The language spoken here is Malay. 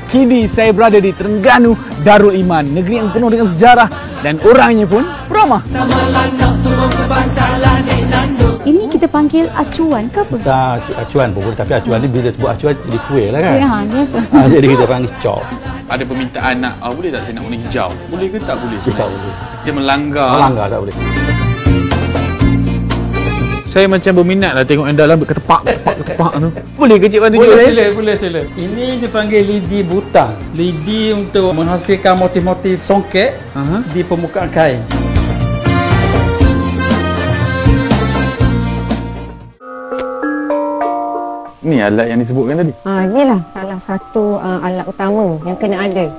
Kini saya berada di Terengganu Darul Iman, negeri yang penuh dengan sejarah dan orangnya pun ramah. Ini kita panggil acuan ke apa? Tak, acuan pun boleh, tapi acuan ni bila sebut acuan jadi kuih lah kan. Ya, gitu. Jadi kita panggil chop. Ada permintaan nak, boleh tak saya nak warna hijau? Boleh ke tak boleh? Tak boleh. Dia melanggar. Melanggar tak boleh. Saya macam berminat lah tengok yang dalam ketepak tu. Boleh ke Cik Wan tunjuk Boleh saya? sila, boleh sila. Ini dipanggil lidi butang. Lidi untuk menghasilkan motif-motif songket di permukaan kain. Ni alat yang disebutkan tadi. Inilah salah satu alat utama yang kena ada.